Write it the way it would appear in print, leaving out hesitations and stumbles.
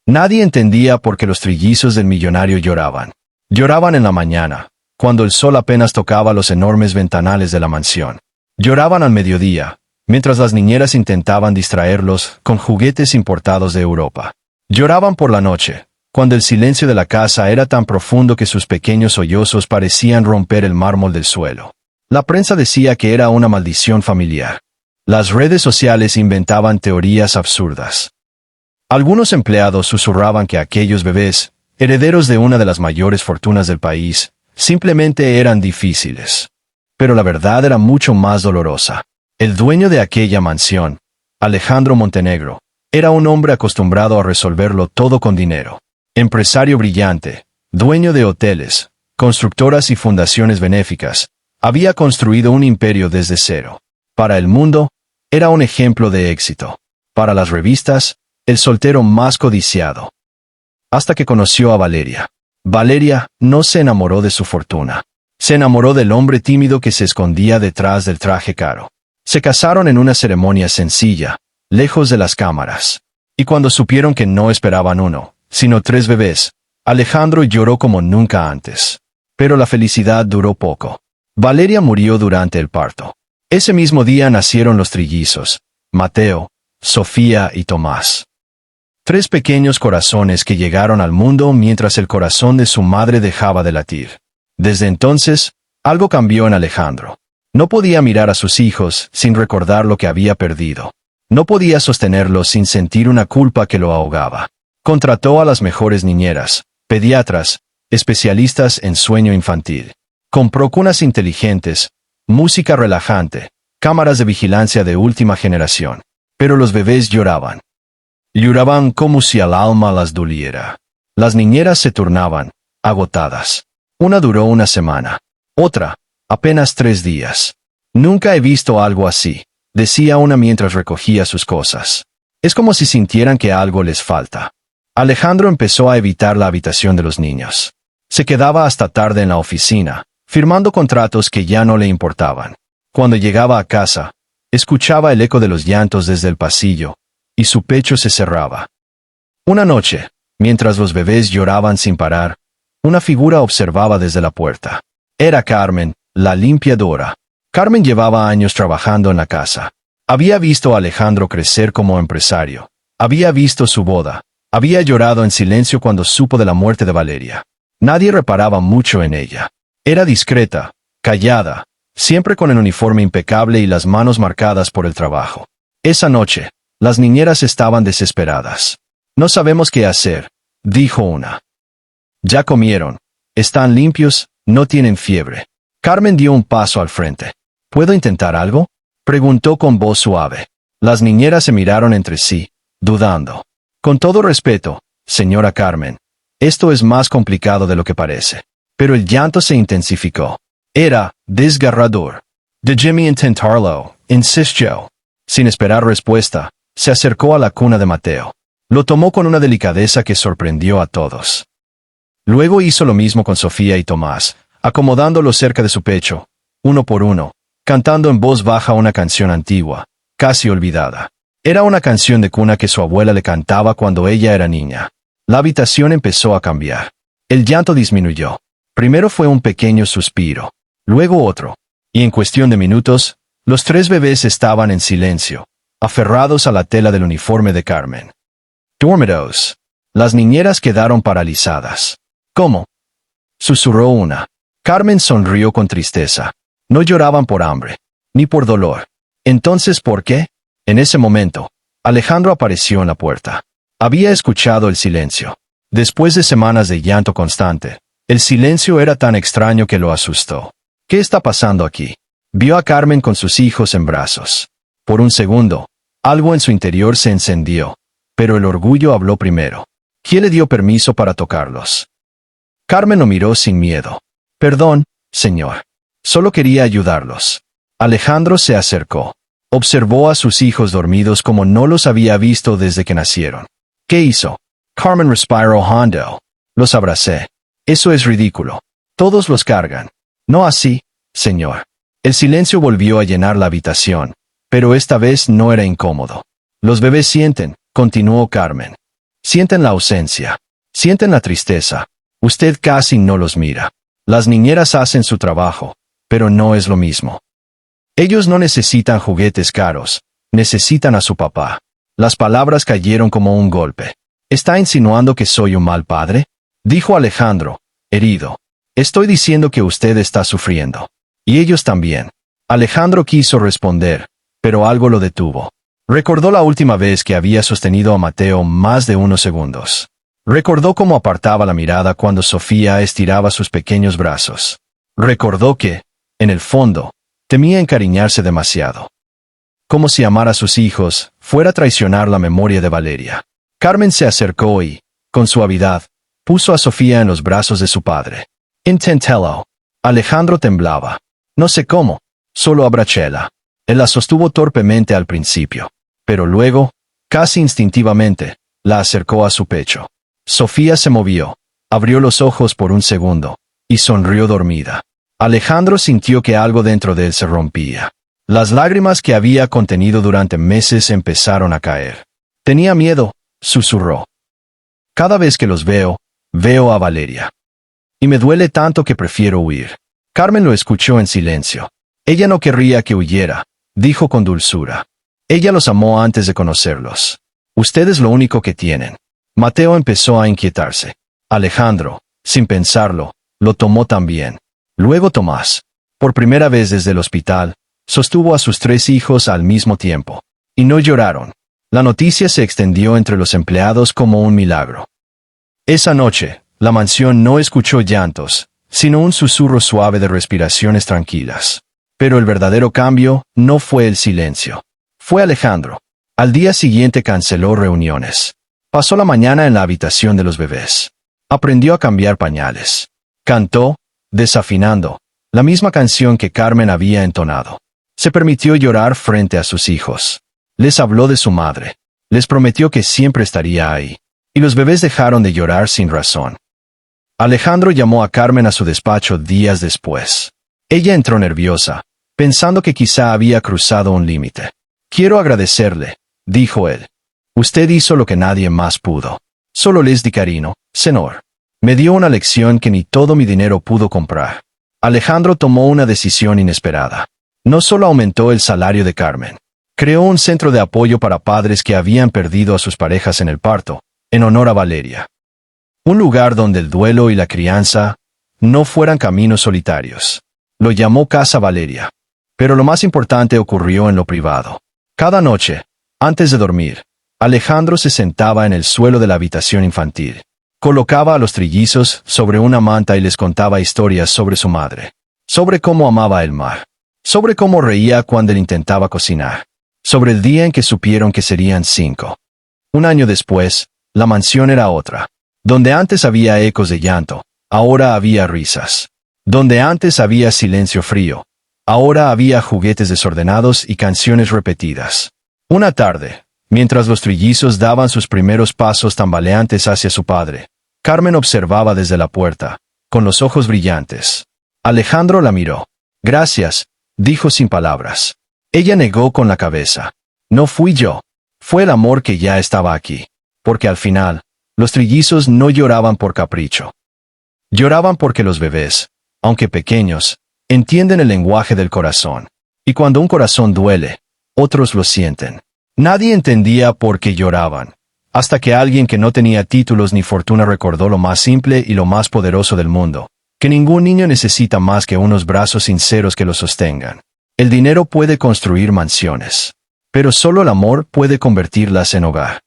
Nadie entendía por qué los trillizos del millonario lloraban. Lloraban en la mañana, cuando el sol apenas tocaba los enormes ventanales de la mansión. Lloraban al mediodía, mientras las niñeras intentaban distraerlos con juguetes importados de Europa. Lloraban por la noche, cuando el silencio de la casa era tan profundo que sus pequeños sollozos parecían romper el mármol del suelo. La prensa decía que era una maldición familiar. Las redes sociales inventaban teorías absurdas. Algunos empleados susurraban que aquellos bebés, herederos de una de las mayores fortunas del país, simplemente eran difíciles. Pero la verdad era mucho más dolorosa. El dueño de aquella mansión, Alejandro Montenegro, era un hombre acostumbrado a resolverlo todo con dinero. Empresario brillante, dueño de hoteles, constructoras y fundaciones benéficas, había construido un imperio desde cero. Para el mundo, era un ejemplo de éxito. Para las revistas, el soltero más codiciado. Hasta que conoció a Valeria. Valeria no se enamoró de su fortuna. Se enamoró del hombre tímido que se escondía detrás del traje caro. Se casaron en una ceremonia sencilla, lejos de las cámaras. Y cuando supieron que no esperaban uno, sino 3 bebés, Alejandro lloró como nunca antes. Pero la felicidad duró poco. Valeria murió durante el parto. Ese mismo día nacieron los trillizos, Mateo, Sofía y Tomás. 3 pequeños corazones que llegaron al mundo mientras el corazón de su madre dejaba de latir. Desde entonces, algo cambió en Alejandro. No podía mirar a sus hijos sin recordar lo que había perdido. No podía sostenerlos sin sentir una culpa que lo ahogaba. Contrató a las mejores niñeras, pediatras, especialistas en sueño infantil. Compró cunas inteligentes, música relajante, cámaras de vigilancia de última generación. Pero los bebés lloraban. Lloraban como si al alma las doliera. Las niñeras se turnaban, agotadas. Una duró una semana. Otra, apenas 3 días. Nunca he visto algo así, decía una mientras recogía sus cosas. Es como si sintieran que algo les falta. Alejandro empezó a evitar la habitación de los niños. Se quedaba hasta tarde en la oficina, firmando contratos que ya no le importaban. Cuando llegaba a casa, escuchaba el eco de los llantos desde el pasillo, y su pecho se cerraba. Una noche, mientras los bebés lloraban sin parar, una figura observaba desde la puerta. Era Carmen, la limpiadora. Carmen llevaba años trabajando en la casa. Había visto a Alejandro crecer como empresario. Había visto su boda. Había llorado en silencio cuando supo de la muerte de Valeria. Nadie reparaba mucho en ella. Era discreta, callada, siempre con el uniforme impecable y las manos marcadas por el trabajo. Esa noche, las niñeras estaban desesperadas. No sabemos qué hacer, dijo una. Ya comieron, están limpios, no tienen fiebre. Carmen dio un paso al frente. ¿Puedo intentar algo?, preguntó con voz suave. Las niñeras se miraron entre sí, dudando. Con todo respeto, señora Carmen, esto es más complicado de lo que parece. Pero el llanto se intensificó. Era desgarrador. Déjeme intentarlo, insistió. Sin esperar respuesta, se acercó a la cuna de Mateo. Lo tomó con una delicadeza que sorprendió a todos. Luego hizo lo mismo con Sofía y Tomás, acomodándolos cerca de su pecho, uno por uno, cantando en voz baja una canción antigua, casi olvidada. Era una canción de cuna que su abuela le cantaba cuando ella era niña. La habitación empezó a cambiar. El llanto disminuyó. Primero fue un pequeño suspiro, luego otro, y en cuestión de minutos, los 3 bebés estaban en silencio, aferrados a la tela del uniforme de Carmen. Dormidos. Las niñeras quedaron paralizadas. ¿Cómo?, susurró una. Carmen sonrió con tristeza. No lloraban por hambre, ni por dolor. Entonces, ¿por qué? En ese momento, Alejandro apareció en la puerta. Había escuchado el silencio. Después de semanas de llanto constante, el silencio era tan extraño que lo asustó. ¿Qué está pasando aquí? Vio a Carmen con sus hijos en brazos. Por un segundo, algo en su interior se encendió, pero el orgullo habló primero. ¿Quién le dio permiso para tocarlos? Carmen lo miró sin miedo. Perdón, señor. Solo quería ayudarlos. Alejandro se acercó. Observó a sus hijos dormidos como no los había visto desde que nacieron. ¿Qué hizo? Carmen respiró hondo. Los abracé. Eso es ridículo. Todos los cargan. No así, señor. El silencio volvió a llenar la habitación, pero esta vez no era incómodo. Los bebés sienten, continuó Carmen. Sienten la ausencia. Sienten la tristeza. Usted casi no los mira. Las niñeras hacen su trabajo, pero no es lo mismo. Ellos no necesitan juguetes caros, necesitan a su papá. Las palabras cayeron como un golpe. ¿Está insinuando que soy un mal padre?, dijo Alejandro, herido. Estoy diciendo que usted está sufriendo. Y ellos también. Alejandro quiso responder, pero algo lo detuvo. Recordó la última vez que había sostenido a Mateo más de unos segundos. Recordó cómo apartaba la mirada cuando Sofía estiraba sus pequeños brazos. Recordó que, en el fondo, temía encariñarse demasiado. Como si amar a sus hijos fuera traicionar la memoria de Valeria. Carmen se acercó y, con suavidad, puso a Sofía en los brazos de su padre. Inténtelo. Alejandro temblaba. No sé cómo, solo abráchela. Él la sostuvo torpemente al principio, pero luego, casi instintivamente, la acercó a su pecho. Sofía se movió, abrió los ojos por un segundo, y sonrió dormida. Alejandro sintió que algo dentro de él se rompía. Las lágrimas que había contenido durante meses empezaron a caer. Tenía miedo, susurró. Cada vez que los veo a Valeria. Y me duele tanto que prefiero huir. Carmen lo escuchó en silencio. Ella no querría que huyera, dijo con dulzura. Ella los amó antes de conocerlos. Usted es lo único que tienen. Mateo empezó a inquietarse. Alejandro, sin pensarlo, lo tomó también. Luego Tomás. Por primera vez desde el hospital, sostuvo a sus 3 hijos al mismo tiempo. Y no lloraron. La noticia se extendió entre los empleados como un milagro. Esa noche, la mansión no escuchó llantos, sino un susurro suave de respiraciones tranquilas. Pero el verdadero cambio no fue el silencio. Fue Alejandro. Al día siguiente canceló reuniones. Pasó la mañana en la habitación de los bebés. Aprendió a cambiar pañales. Cantó, desafinando, la misma canción que Carmen había entonado. Se permitió llorar frente a sus hijos. Les habló de su madre. Les prometió que siempre estaría ahí. Y los bebés dejaron de llorar sin razón. Alejandro llamó a Carmen a su despacho días después. Ella entró nerviosa, pensando que quizá había cruzado un límite. Quiero agradecerle, dijo él. Usted hizo lo que nadie más pudo. Solo les di cariño, señor. Me dio una lección que ni todo mi dinero pudo comprar. Alejandro tomó una decisión inesperada. No solo aumentó el salario de Carmen. Creó un centro de apoyo para padres que habían perdido a sus parejas en el parto, en honor a Valeria. Un lugar donde el duelo y la crianza no fueran caminos solitarios. Lo llamó Casa Valeria. Pero lo más importante ocurrió en lo privado. Cada noche, antes de dormir, Alejandro se sentaba en el suelo de la habitación infantil. Colocaba a los trillizos sobre una manta y les contaba historias sobre su madre. Sobre cómo amaba el mar. Sobre cómo reía cuando él intentaba cocinar. Sobre el día en que supieron que serían 5. Un año después, la mansión era otra. Donde antes había ecos de llanto, ahora había risas. Donde antes había silencio frío, ahora había juguetes desordenados y canciones repetidas. Una tarde, mientras los trillizos daban sus primeros pasos tambaleantes hacia su padre, Carmen observaba desde la puerta, con los ojos brillantes. Alejandro la miró. Gracias, dijo sin palabras. Ella negó con la cabeza. No fui yo. Fue el amor que ya estaba aquí. Porque al final, los trillizos no lloraban por capricho. Lloraban porque los bebés, aunque pequeños, entienden el lenguaje del corazón. Y cuando un corazón duele, otros lo sienten. Nadie entendía por qué lloraban, hasta que alguien que no tenía títulos ni fortuna recordó lo más simple y lo más poderoso del mundo, que ningún niño necesita más que unos brazos sinceros que lo sostengan. El dinero puede construir mansiones, pero solo el amor puede convertirlas en hogar.